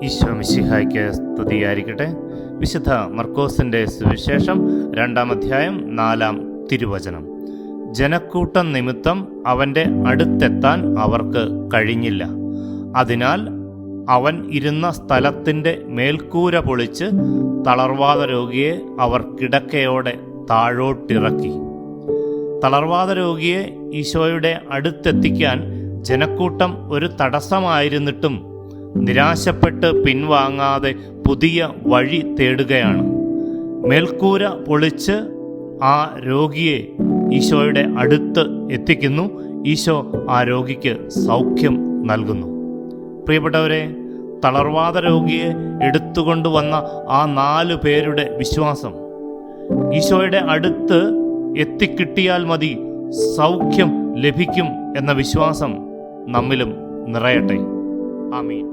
ഈശോ മിശിഹായ്ക്ക് സ്തുതിയായിരിക്കട്ടെ. വിശുദ്ധ മർക്കോസിൻ്റെ സുവിശേഷം 2-ാം അധ്യായം 4-ാം തിരുവചനം. ജനക്കൂട്ടം നിമിത്തം അവൻ്റെ അടുത്തെത്താൻ അവർക്ക് കഴിഞ്ഞില്ല. അതിനാൽ അവൻ ഇരുന്ന സ്ഥലത്തിൻ്റെ മേൽക്കൂര പൊളിച്ച് തളർവാത രോഗിയെ അവർ കിടക്കയോടെ താഴോട്ടിറക്കി. തളർവാത രോഗിയെ ഈശോയുടെ അടുത്തെത്തിക്കാൻ ജനക്കൂട്ടം ഒരു തടസ്സമായിരുന്നിട്ടും നിരാശപ്പെട്ട് പിൻവാങ്ങാതെ പുതിയ വഴി തേടുകയാണ്. മേൽക്കൂര പൊളിച്ച് ആ രോഗിയെ ഈശോയുടെ അടുത്ത് എത്തിക്കുന്നു. ഈശോ ആ രോഗിക്ക് സൗഖ്യം നൽകുന്നു. പ്രിയപ്പെട്ടവരെ, തളർവാത രോഗിയെ എടുത്തുകൊണ്ടുവന്ന ആ 4 പേരുടെ വിശ്വാസം ഈശോയുടെ അടുത്ത് എത്തിക്കിട്ടിയാൽ മതി, സൗഖ്യം ലഭിക്കും എന്ന വിശ്വാസം നമ്മിലും നിറയട്ടെ. ആമീൻ.